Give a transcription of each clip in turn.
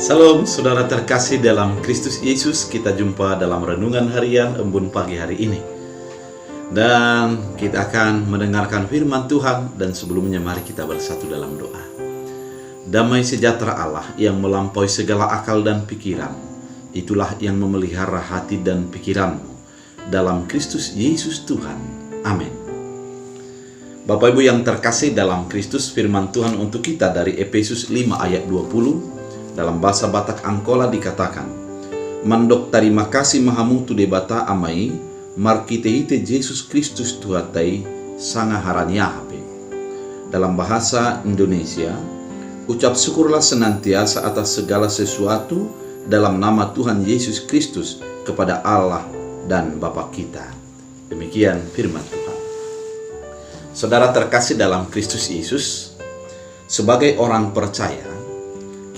Salam saudara terkasih dalam Kristus Yesus. Kita jumpa dalam renungan harian Embun pagi hari ini. Dan kita akan mendengarkan firman Tuhan. Dan sebelumnya mari kita bersatu dalam doa. Damai sejahtera Allah yang melampaui segala akal dan pikiran, itulah yang memelihara hati dan pikiranmu dalam Kristus Yesus Tuhan. Amin. Bapak Ibu yang terkasih dalam Kristus, firman Tuhan untuk kita dari Efesus 5 ayat 20. Dalam bahasa Batak Angkola dikatakan, "Mandok terima kasih mahamutu debata amai, markiteite Yesus Kristus tuhatai sanga haranya hape." Dalam bahasa Indonesia, ucap syukurlah senantiasa atas segala sesuatu dalam nama Tuhan Yesus Kristus kepada Allah dan Bapa kita. Demikian firman Tuhan. Saudara terkasih dalam Kristus Yesus, sebagai orang percaya,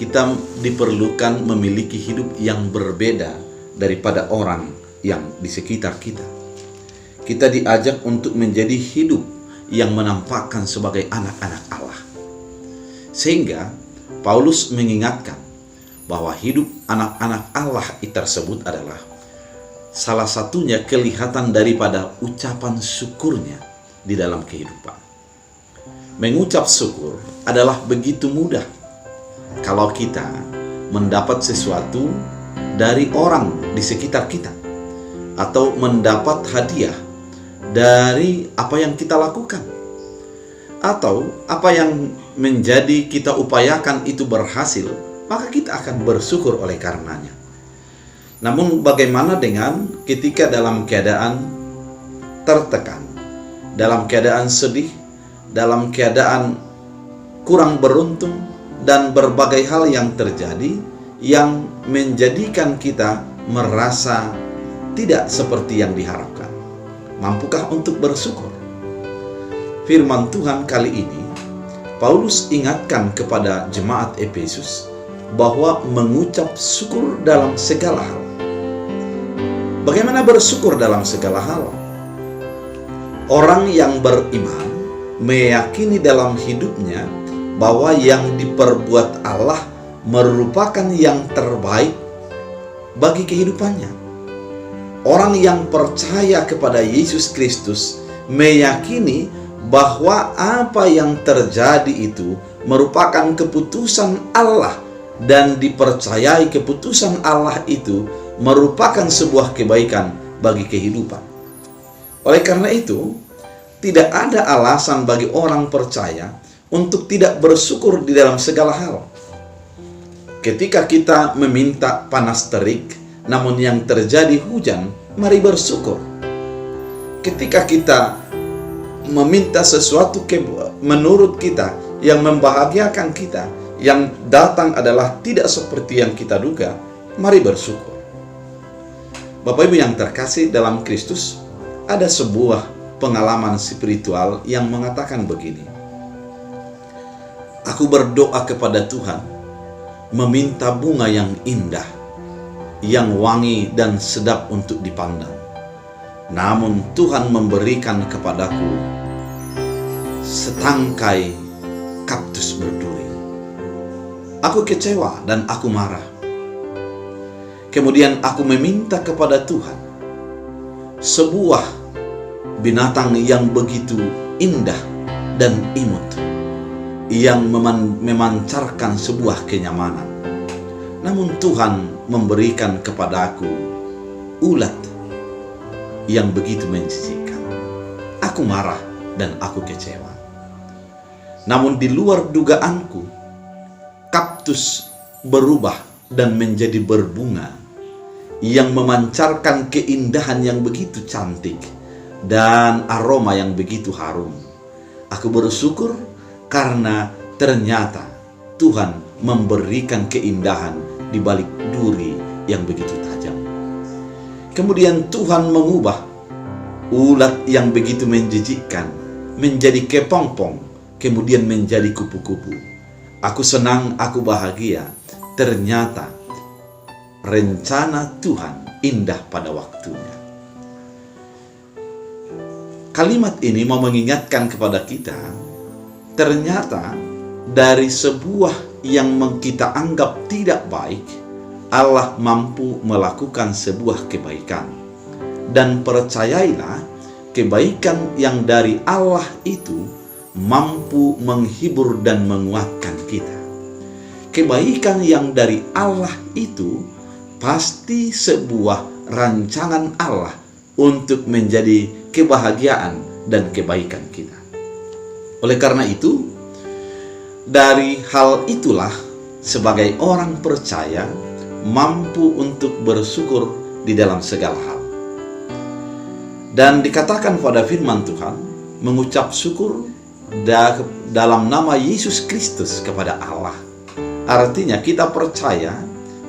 kita diperlukan memiliki hidup yang berbeda daripada orang yang di sekitar kita. Kita diajak untuk menjadi hidup yang menampakkan sebagai anak-anak Allah. Sehingga Paulus mengingatkan bahwa hidup anak-anak Allah tersebut adalah salah satunya kelihatan daripada ucapan syukurnya di dalam kehidupan. Mengucap syukur adalah begitu mudah kalau kita mendapat sesuatu dari orang di sekitar kita, atau mendapat hadiah dari apa yang kita lakukan, atau apa yang menjadi kita upayakan itu berhasil, maka kita akan bersyukur oleh karenanya. Namun bagaimana dengan ketika dalam keadaan tertekan, dalam keadaan sedih, dalam keadaan kurang beruntung, dan berbagai hal yang terjadi yang menjadikan kita merasa tidak seperti yang diharapkan? Mampukah untuk bersyukur? Firman Tuhan kali ini, Paulus ingatkan kepada jemaat Efesus bahwa mengucap syukur dalam segala hal. Bagaimana bersyukur dalam segala hal? Orang yang beriman meyakini dalam hidupnya bahwa yang diperbuat Allah merupakan yang terbaik bagi kehidupannya. Orang yang percaya kepada Yesus Kristus meyakini bahwa apa yang terjadi itu merupakan keputusan Allah, dan dipercayai keputusan Allah itu merupakan sebuah kebaikan bagi kehidupan. Oleh karena itu, tidak ada alasan bagi orang percaya untuk tidak bersyukur di dalam segala hal. Ketika kita meminta panas terik, namun yang terjadi hujan, mari bersyukur. Ketika kita meminta sesuatu menurut kita yang membahagiakan kita, yang datang adalah tidak seperti yang kita duga, mari bersyukur. Bapak Ibu yang terkasih dalam Kristus, ada sebuah pengalaman spiritual yang mengatakan begini: "Aku berdoa kepada Tuhan, meminta bunga yang indah, yang wangi dan sedap untuk dipandang. Namun Tuhan memberikan kepadaku setangkai kaktus berduri. Aku kecewa dan aku marah. Kemudian aku meminta kepada Tuhan sebuah binatang yang begitu indah dan imut, yang memancarkan sebuah kenyamanan. Namun Tuhan memberikan kepadaku ulat yang begitu menjijikkan. Aku marah dan aku kecewa. Namun di luar dugaanku, kaktus berubah dan menjadi berbunga yang memancarkan keindahan yang begitu cantik dan aroma yang begitu harum. Aku bersyukur karena ternyata Tuhan memberikan keindahan di balik duri yang begitu tajam. Kemudian Tuhan mengubah ulat yang begitu menjijikkan menjadi kepompong, kemudian menjadi kupu-kupu. Aku senang, aku bahagia. Ternyata rencana Tuhan indah pada waktunya." Kalimat ini mau mengingatkan kepada kita, ternyata dari sebuah yang kita anggap tidak baik, Allah mampu melakukan sebuah kebaikan. Dan percayailah, kebaikan yang dari Allah itu mampu menghibur dan menguatkan kita. Kebaikan yang dari Allah itu pasti sebuah rancangan Allah untuk menjadi kebahagiaan dan kebaikan kita. Oleh karena itu, dari hal itulah sebagai orang percaya mampu untuk bersyukur di dalam segala hal. Dan dikatakan pada firman Tuhan, mengucap syukur dalam nama Yesus Kristus kepada Allah. Artinya kita percaya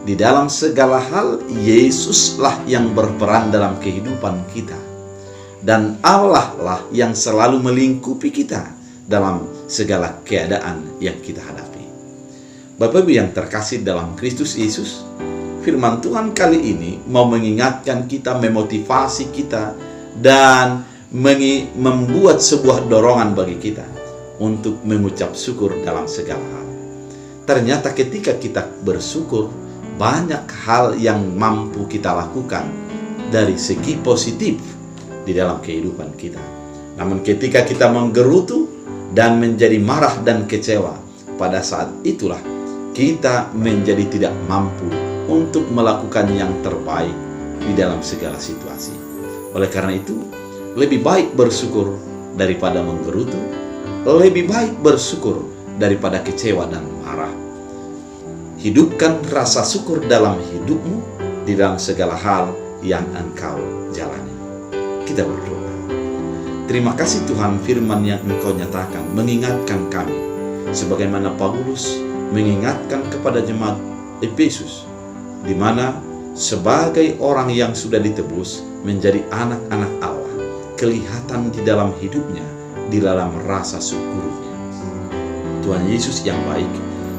di dalam segala hal Yesuslah yang berperan dalam kehidupan kita. Dan Allah lah yang selalu melingkupi kita dalam segala keadaan yang kita hadapi. Bapak Ibu yang terkasih dalam Kristus Yesus, firman Tuhan kali ini mau mengingatkan kita, memotivasi kita, dan membuat sebuah dorongan bagi kita untuk mengucap syukur dalam segala hal. Ternyata ketika kita bersyukur, banyak hal yang mampu kita lakukan dari segi positif di dalam kehidupan kita. Namun ketika kita menggerutu dan menjadi marah dan kecewa, pada saat itulah kita menjadi tidak mampu untuk melakukan yang terbaik di dalam segala situasi. Oleh karena itu, lebih baik bersyukur daripada menggerutu, lebih baik bersyukur daripada kecewa dan marah. Hidupkan rasa syukur dalam hidupmu di dalam segala hal yang engkau jalani. Kita berdoa. Terima kasih Tuhan, firman yang Engkau nyatakan mengingatkan kami, sebagaimana Paulus mengingatkan kepada jemaat Efesus, di mana sebagai orang yang sudah ditebus menjadi anak-anak Allah, kelihatan di dalam hidupnya, di dalam rasa syukurnya. Tuhan Yesus yang baik,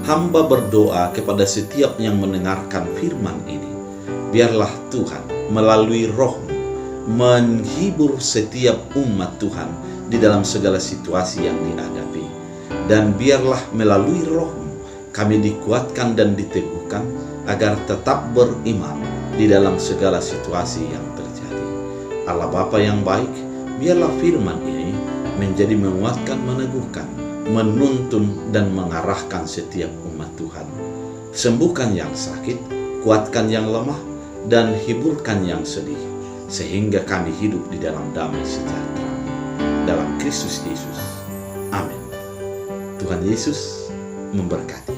hamba berdoa kepada setiap yang mendengarkan firman ini, biarlah Tuhan melalui Roh-Mu menghibur setiap umat Tuhan di dalam segala situasi yang dihadapi. Dan biarlah melalui Roh-Mu kami dikuatkan dan diteguhkan agar tetap beriman di dalam segala situasi yang terjadi. Allah Bapa yang baik, biarlah firman ini menjadi menguatkan, meneguhkan, menuntun dan mengarahkan setiap umat Tuhan. Sembuhkan yang sakit, kuatkan yang lemah, dan hiburkan yang sedih, sehingga kami hidup di dalam damai sejahtera dalam Kristus Yesus. Amin. Tuhan Yesus memberkati.